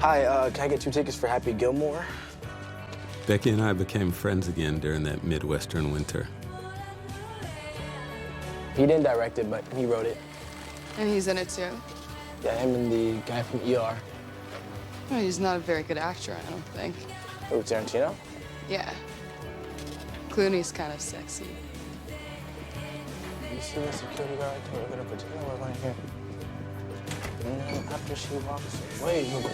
Hi, can I get 2 tickets for Happy Gilmore? Becky and I became friends again during that Midwestern winter. He didn't direct it, but he wrote it. And he's in it too? Yeah, him and the guy from ER. Well, he's not a very good actor, I don't think. Oh, Tarantino? Yeah. Clooney's kind of sexy. You see the security guard told her to particular work on here. And then after she walks away, you'll go.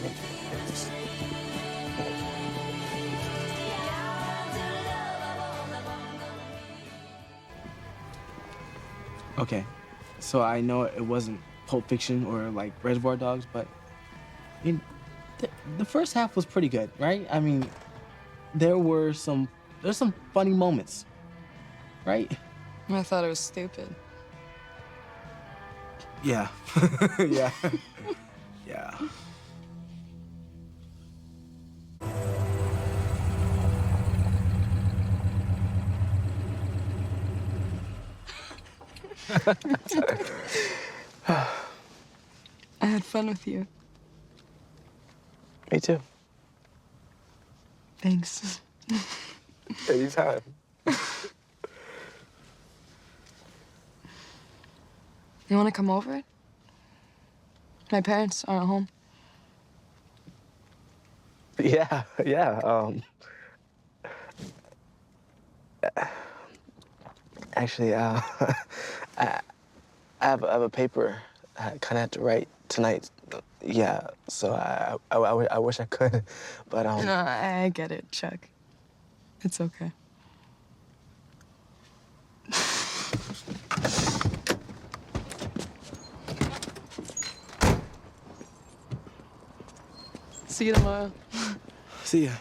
Okay, so I know it wasn't Pulp Fiction or like Reservoir Dogs, but I mean, the first half was pretty good, right? I mean, there's some funny moments, right? I thought it was stupid. Yeah, yeah, yeah. I had fun with you. Me too. Thanks. Anytime. You want to come over? My parents aren't home. Yeah, yeah. Actually, I have a paper I kind of have to write tonight. Yeah, so I wish I could, but No, I get it, Chuck. It's okay. See you tomorrow. See ya.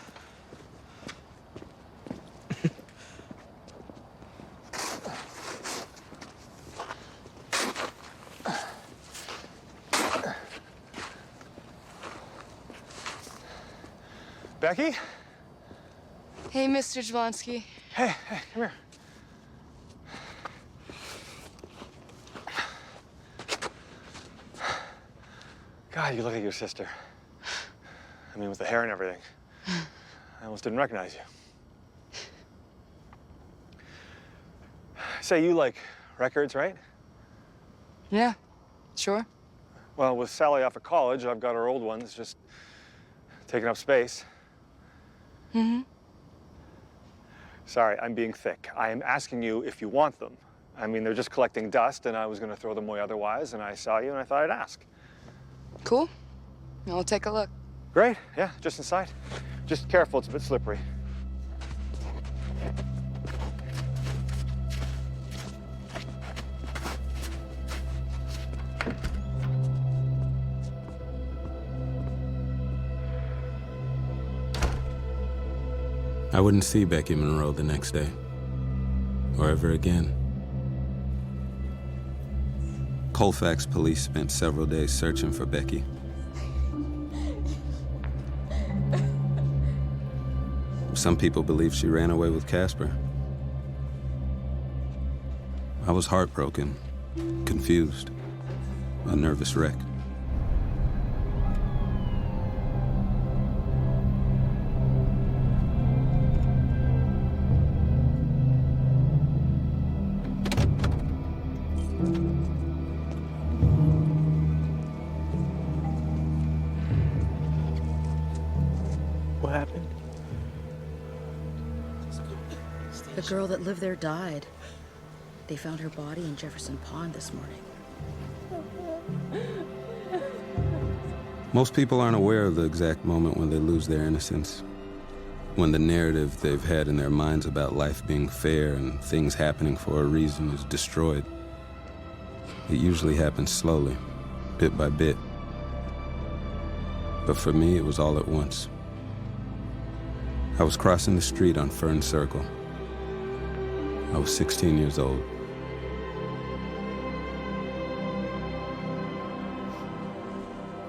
Becky? Hey, Mr. Javonsky. Hey, come here. God, you look like your sister. I mean, with the hair and everything. I almost didn't recognize you. Say, you like records, right? Yeah, sure. Well, with Sally off at college, I've got her old ones just taking up space. Mm-hmm. Sorry, I'm being thick. I am asking you if you want them. I mean, they're just collecting dust, and I was going to throw them away otherwise, and I saw you, and I thought I'd ask. Cool. I'll take a look. Great, yeah, just inside. Just careful, it's a bit slippery. I wouldn't see Becky Monroe the next day, or ever again. Colfax police spent several days searching for Becky. Some people believe she ran away with Casper. I was heartbroken, confused, a nervous wreck. What happened? The girl that lived there died. They found her body in Jefferson Pond this morning. Most people aren't aware of the exact moment when they lose their innocence, when the narrative they've had in their minds about life being fair and things happening for a reason is destroyed. It usually happens slowly, bit by bit. But for me, it was all at once. I was crossing the street on Fern Circle. I was 16 years old.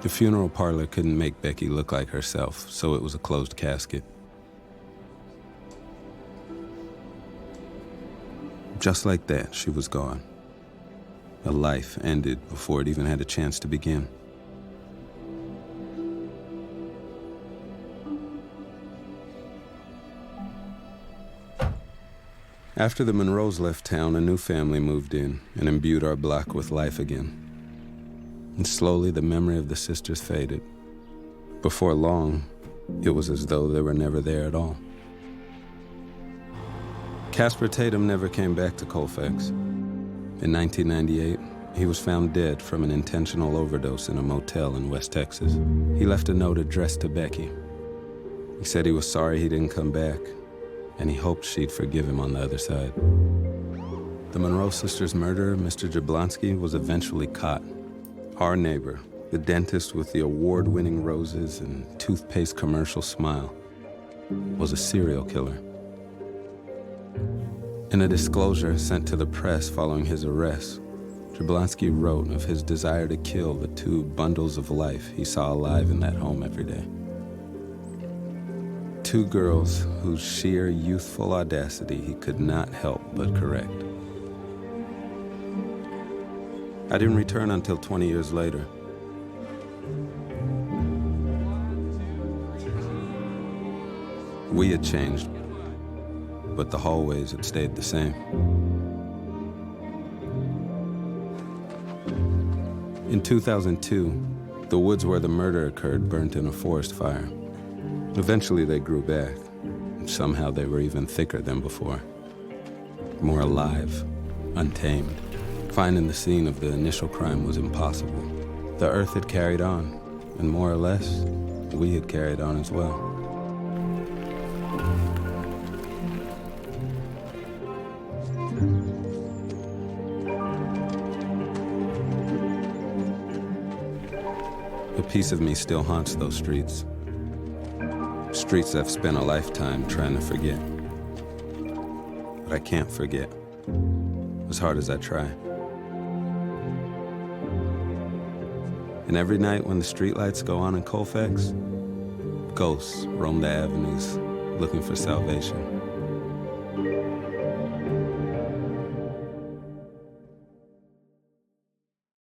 The funeral parlor couldn't make Becky look like herself, so it was a closed casket. Just like that, she was gone. A life ended before it even had a chance to begin. After the Monroes left town, a new family moved in and imbued our block with life again. And slowly the memory of the sisters faded. Before long, it was as though they were never there at all. Casper Tatum never came back to Colfax. In 1998, he was found dead from an intentional overdose in a motel in West Texas. He left a note addressed to Becky. He said he was sorry he didn't come back, and he hoped she'd forgive him on the other side. The Monroe sisters' murderer, Mr. Jablonski, was eventually caught. Our neighbor, the dentist with the award-winning roses and toothpaste commercial smile, was a serial killer. In a disclosure sent to the press following his arrest, Jablonski wrote of his desire to kill the two bundles of life he saw alive in that home every day. Two girls whose sheer youthful audacity he could not help but correct. I didn't return until 20 years later. We had changed, but the hallways had stayed the same. In 2002, the woods where the murder occurred burnt in a forest fire. Eventually they grew back. Somehow they were even thicker than before. More alive, untamed. Finding the scene of the initial crime was impossible. The earth had carried on, and more or less, we had carried on as well. A piece of me still haunts those streets. Streets I've spent a lifetime trying to forget. But I can't forget, as hard as I try. And every night when the streetlights go on in Colfax, ghosts roam the avenues looking for salvation.